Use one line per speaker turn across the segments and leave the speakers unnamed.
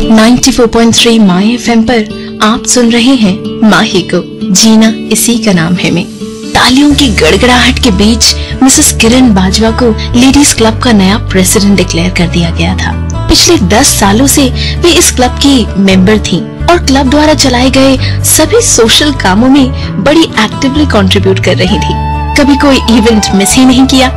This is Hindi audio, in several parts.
94.3 माय एफएम पर आप सुन रहे हैं माही को, जीना इसी का नाम है में। तालियों की गड़गड़ाहट के बीच मिसेस किरण बाजवा को लेडीज क्लब का नया प्रेसिडेंट डिक्लेयर कर दिया गया था। पिछले 10 सालों से वे इस क्लब की मेंबर थीं और क्लब द्वारा चलाए गए सभी सोशल कामों में बड़ी एक्टिवली कंट्रीब्यूट कर रही थी। कभी कोई इवेंट मिस ही नहीं किया,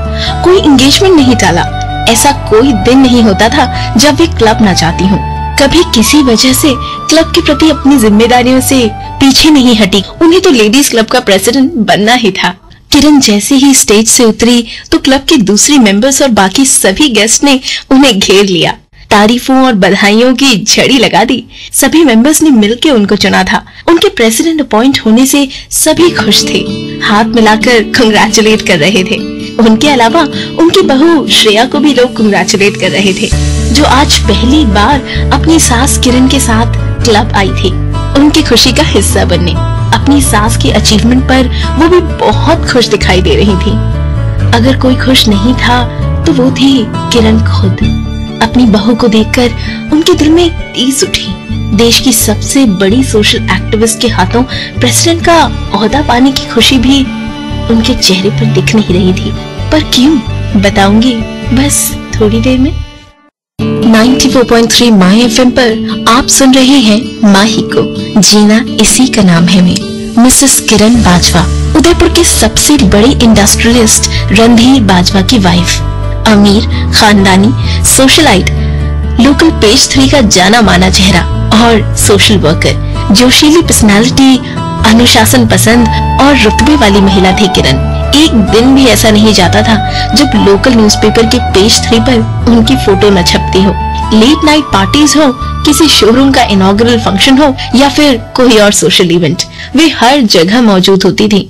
कोई एंगेजमेंट नहीं टाला। ऐसा कोई दिन नहीं होता था जब वे क्लब न जाती हों। कभी किसी वजह से क्लब के प्रति अपनी जिम्मेदारियों से पीछे नहीं हटी। उन्हें तो लेडीज क्लब का प्रेसिडेंट बनना ही था। किरण जैसे ही स्टेज से उतरी तो क्लब के दूसरी मेंबर्स और बाकी सभी गेस्ट ने उन्हें घेर लिया। तारीफों और बधाइयों की झड़ी लगा दी। सभी मेंबर्स ने मिलकर उनको चुना था। उनके प्रेसिडेंट अपॉइंट होने से सभी खुश थे, हाथ मिलाकर कंग्रेचुलेट कर रहे थे। उनके अलावा उनकी बहू श्रेया को भी लोग कंग्रेचुलेट कर रहे थे, जो आज पहली बार अपनी सास किरण के साथ क्लब आई थी उनकी खुशी का हिस्सा बनने। अपनी सास की अचीवमेंट पर वो भी बहुत खुश दिखाई दे रही थी। अगर कोई खुश नहीं था तो वो थी किरण खुद। अपनी बहू को देखकर उनके दिल में टीस उठी। देश की सबसे बड़ी सोशल एक्टिविस्ट के हाथों प्रेसिडेंट का ओहदा पाने की खुशी भी उनके चेहरे पर दिख नहीं रही थी। पर क्यों, बताऊंगी बस थोड़ी देर में। 94.3 माय एफएम पर आप सुन रहे हैं माही को, जीना इसी का नाम है में। मिसेस किरण बाजवा उदयपुर के सबसे बड़ी इंडस्ट्रियलिस्ट रणधीर बाजवा की वाइफ, अमीर, खानदानी, सोशलाइट, लोकल पेज 3 का जाना माना चेहरा और सोशल वर्कर। जोशीली पर्सनालिटी, अनुशासन पसंद और रुतबे वाली महिला थी किरण। एक दिन भी ऐसा नहीं जाता था जब लोकल न्यूज़पेपर के पेज 3 पर उनकी फोटो न छपती हो। लेट नाइट पार्टीज हो, किसी शोरूम का इनॉग्रल फंक्शन हो या फिर कोई और सोशल इवेंट, वे हर जगह मौजूद होती थी।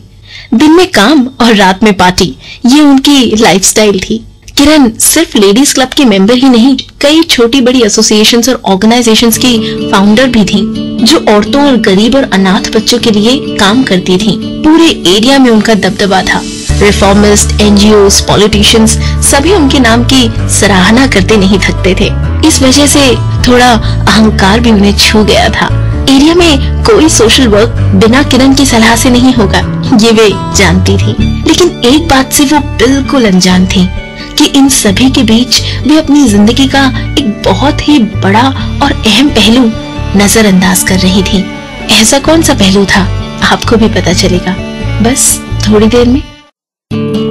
दिन में काम और रात में पार्टी, ये उनकी लाइफस्टाइल थी। किरण सिर्फ लेडीज क्लब की मेंबर ही नहीं, कई छोटी बड़ी एसोसिएशंस और ऑर्गेनाइजेशंस की फाउंडर भी थी, जो औरतों और गरीब और अनाथ बच्चों के लिए काम करती थी। पूरे एरिया में उनका दबदबा था। रिफॉर्मिस्ट, एनजीओस, पॉलिटिशियंस सभी उनके नाम की सराहना करते नहीं थकते थे। इस वजह से थोड़ा अहंकार भी उन्हें छू गया था। एरिया में कोई सोशल वर्क बिना किरण की सलाह से नहीं होगा, ये वे जानती थी। लेकिन एक बात से वो बिल्कुल अनजान थी कि इन सभी के बीच वे अपनी जिंदगी का एक बहुत ही बड़ा और अहम पहलू नजरअंदाज कर रही थी। ऐसा कौन सा पहलू था, आपको भी पता चलेगा बस थोड़ी देर में।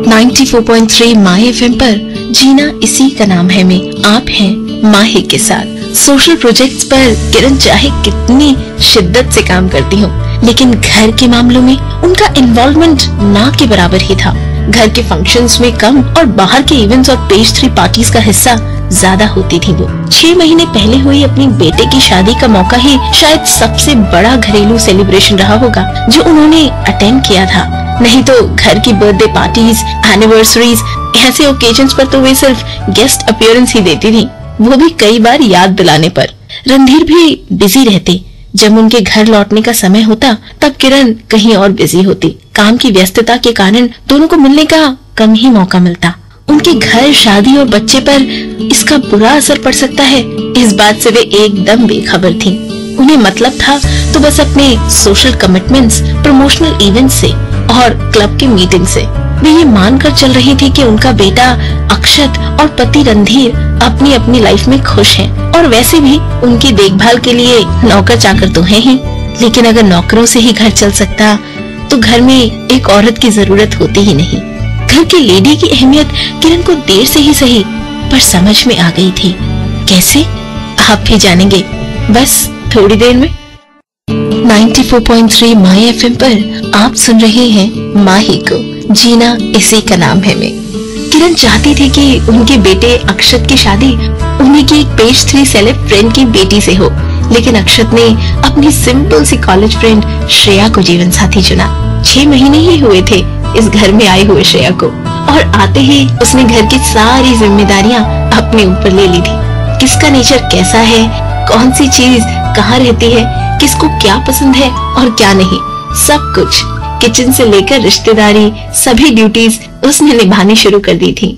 94.3 माय एफएम पर जीना इसी का नाम है में आप हैं माही के साथ। सोशल प्रोजेक्ट्स पर किरण चाहे कितनी शिद्दत से काम करती हो, लेकिन घर के मामलों में उनका इन्वॉल्वमेंट ना के बराबर ही था। घर के फंक्शंस में कम और बाहर के इवेंट्स और पेज 3 पार्टीज का हिस्सा ज्यादा होती थी वो। 6 महीने पहले हुई अपनी बेटे की शादी का मौका ही शायद सबसे बड़ा घरेलू सेलिब्रेशन रहा होगा जो उन्होंने अटेंड किया था। नहीं तो घर की बर्थडे पार्टीज, एनिवर्सरीज, ऐसे ओकेजन्स पर तो वे सिर्फ गेस्ट अपीयरेंस ही देती थी, वो भी कई बार याद दिलाने पर। रणधीर भी बिजी रहते। जब उनके घर लौटने का समय होता तब किरण कहीं और बिजी होती। काम की व्यस्तता के कारण दोनों को मिलने का कम ही मौका मिलता। उनके घर, शादी और बच्चे पर इसका बुरा असर पड़ सकता है, इस बात से वे एकदम बेखबर थीं। उन्हें मतलब था तो बस अपने सोशल कमिटमेंट्स, प्रमोशनल इवेंट्स से और क्लब की मीटिंग से। वे ये मानकर चल रही थी कि उनका बेटा अक्षत और पति रणधीर अपनी अपनी लाइफ में खुश हैं और वैसे भी उनकी देखभाल के लिए नौकर चाकर तो हैं ही। लेकिन अगर नौकरों से ही घर चल सकता तो घर में एक औरत की जरूरत होती ही नहीं। घर की लेडी की अहमियत किरण को देर से ही सही पर समझ में आ गई थी। कैसे, आप भी जानेंगे बस थोड़ी देर में। 94.3 माय एफएम पर आप सुन रहे हैं माही को, जीना इसी का नाम है में। किरण चाहती थी कि उनके बेटे अक्षत की शादी उन्हीं की एक पेज 3 सेलेब फ्रेंड की बेटी से हो, लेकिन अक्षत ने अपनी सिंपल सी कॉलेज फ्रेंड श्रेया को जीवन साथी चुना। 6 महीने ही हुए थे इस घर में आए हुए श्रेया को और आते ही उसने घर की सारी जिम्मेदारियां अपने ऊपर ले ली थी। किसका नेचर कैसा है, कौन सी चीज कहाँ रहती है, किसको क्या पसंद है और क्या नहीं, सब कुछ किचन से लेकर रिश्तेदारी सभी ड्यूटीज उसने निभानी शुरू कर दी थी।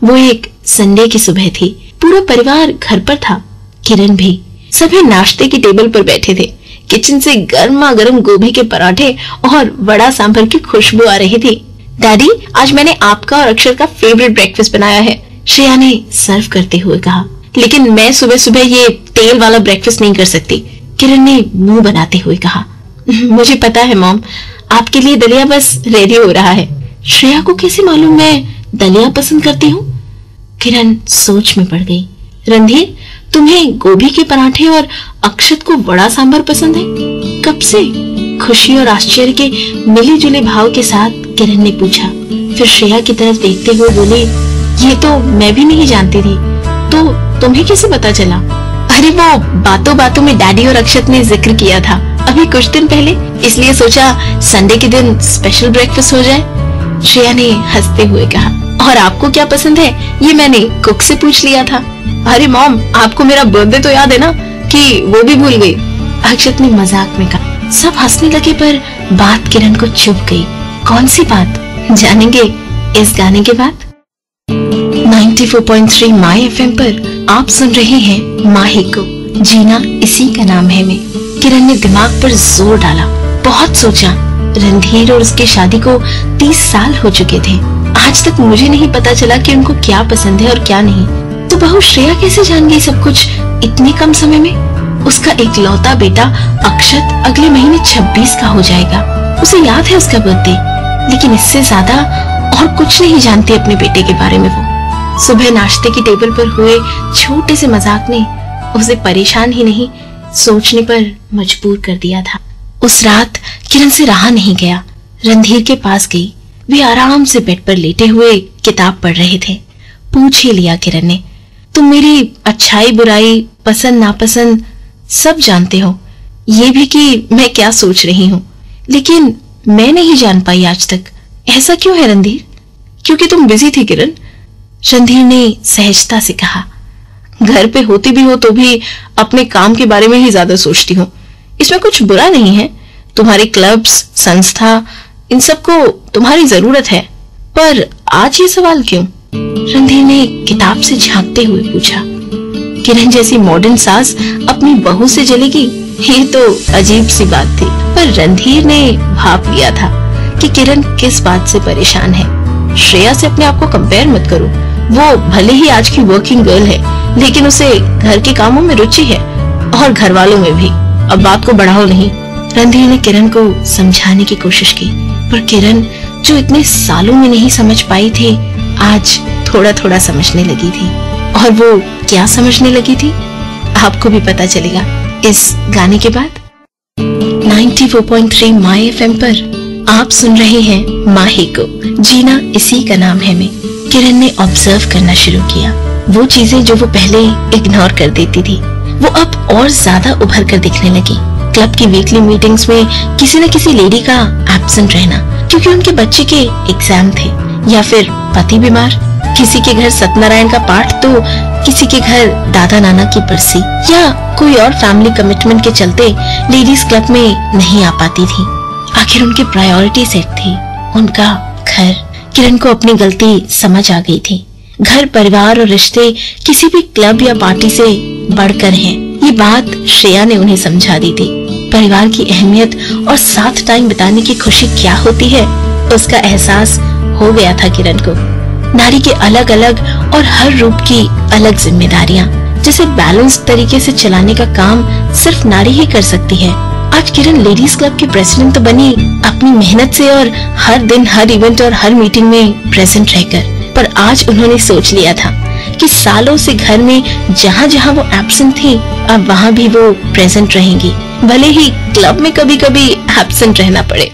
वो एक संडे की सुबह थी। पूरा परिवार घर पर था, किरण भी। सभी नाश्ते की टेबल पर बैठे थे। किचन से गर्मा गर्म गोभी के पराठे और वड़ा सांभर की खुशबू आ रही थी। डैडी, आज मैंने आपका और अक्षर का फेवरेट ब्रेकफास्ट बनाया है, श्रेया ने सर्व करते हुए कहा। लेकिन मैं सुबह सुबह ये तेल वाला ब्रेकफास्ट नहीं कर सकती, किरण ने मुंह बनाते हुए कहा। मुझे पता है मॉम, आपके लिए दलिया बस रेडी हो रहा है। श्रेया को कैसे मालूम मैं दलिया पसंद करती हूँ? किरण सोच में पड़ गई। रणधीर, तुम्हें गोभी के पराठे और अक्षत को वड़ा सांभर पसंद है? कब से? खुशी और आश्चर्य के मिले जुले भाव के साथ किरण ने पूछा। फिर श्रेया की तरफ देखते हुए बोली, ये तो मैं भी नहीं जानती थी, तो तुम्हें कैसे पता चला? अरे वो बातों बातों में डैडी और अक्षत ने जिक्र किया था अभी कुछ दिन पहले, इसलिए सोचा संडे के दिन स्पेशल ब्रेकफास्ट हो जाए, श्रेया ने हंसते हुए कहा। और आपको क्या पसंद है ये मैंने कुक से पूछ लिया था। अरे मॉम, आपको मेरा बर्थडे तो याद है ना, कि वो भी भूल गई, अक्षत ने मजाक में कहा। सब हंसने लगे पर बात किरण को चुभ गई। कौन सी बात, जानेंगे इस गाने के बाद। 94.3 माय एफएम पर आप सुन रहे हैं माही को, जीना इसी का नाम है में। किरण ने दिमाग पर जोर डाला, बहुत सोचा। रणधीर और उसकी शादी को 30 साल हो चुके थे। आज तक मुझे नहीं पता चला कि उनको क्या पसंद है और क्या नहीं, तो बहू श्रेया कैसे जान गई सब कुछ इतने कम समय में? उसका एकलौता बेटा अक्षत अगले महीने 26 का हो जाएगा। उसे याद है उसका बर्थडे, लेकिन इससे ज्यादा और कुछ नहीं जानती अपने बेटे के बारे में वो। सुबह नाश्ते की टेबल पर हुए छोटे से मजाक ने उसे परेशान ही नहीं, सोचने पर मजबूर कर दिया था। उस रात किरण से रहा नहीं गया। रणधीर के पास गई। वे आराम से बेड पर लेटे हुए किताब पढ़ रहे थे। पूछ ही लिया किरण ने, तुम मेरी अच्छाई बुराई पसंद नापसंद सब जानते हो, ये भी कि मैं क्या सोच रही हूँ, लेकिन मैं नहीं जान पाई आज तक। ऐसा क्यों है रणधीर? क्योंकि तुम बिजी थी किरण, रणधीर ने सहजता से कहा। घर पे होती भी हो तो भी अपने काम के बारे में ही ज्यादा सोचती हूँ। इसमें कुछ बुरा नहीं है, तुम्हारे क्लब्स, संस्था, इन सबको तुम्हारी जरूरत है, पर आज ये सवाल क्यों? रणधीर ने किताब से झांकते हुए पूछा। किरण जैसी मॉडर्न सास अपनी बहू से जलेगी, ये तो अजीब सी बात थी, पर रणधीर ने भाप लिया था कि किरण किस बात से परेशान है। श्रेया से अपने आप को कंपेयर मत करो, वो भले ही आज की वर्किंग गर्ल है, लेकिन उसे घर के कामों में रुचि है और घर वालों में भी। अब बात को बढ़ाओ नहीं। रणधीर ने किरण को समझाने की कोशिश की, पर किरण जो इतने सालों में नहीं समझ पाई थी, आज थोड़ा थोड़ा समझने लगी थी। और वो क्या समझने लगी थी, आपको भी पता चलेगा इस गाने के बाद। 94.3 माय एफएम पर आप सुन रहे हैं माही को, जीना इसी का नाम है में। किरण ने ऑब्जर्व करना शुरू किया। वो चीजें जो वो पहले इग्नोर कर देती थी, वो अब और ज्यादा उभर कर दिखने लगी। क्लब की वीकली मीटिंग्स में किसी न किसी लेडी का एब्सेंट रहना, क्योंकि उनके बच्चे के एग्जाम थे, या फिर पति बीमार, किसी के घर सत्यनारायण का पाठ तो किसी के घर दादा नाना की बरसी, या कोई और फैमिली कमिटमेंट के चलते लेडीज क्लब में नहीं आ पाती थी। आखिर उनकी प्रायोरिटी सेट थी उनका घर। किरण को अपनी गलती समझ आ गई थी। घर, परिवार और रिश्ते किसी भी क्लब या पार्टी से बढ़कर हैं, ये बात श्रेया ने उन्हें समझा दी थी। परिवार की अहमियत और साथ टाइम बिताने की खुशी क्या होती है, उसका एहसास हो गया था किरण को। नारी के अलग अलग और हर रूप की अलग जिम्मेदारियां, जिसे बैलेंस तरीके से चलाने का काम सिर्फ नारी ही कर सकती है। आज किरण लेडीज क्लब की प्रेसिडेंट तो बनी अपनी मेहनत से और हर दिन, हर इवेंट और हर मीटिंग में प्रेजेंट रहकर, पर आज उन्होंने सोच लिया था कि सालों से घर में जहाँ जहाँ वो एब्सेंट थी, अब वहाँ भी वो प्रेजेंट रहेंगी, भले ही क्लब में कभी कभी एब्सेंट रहना पड़े।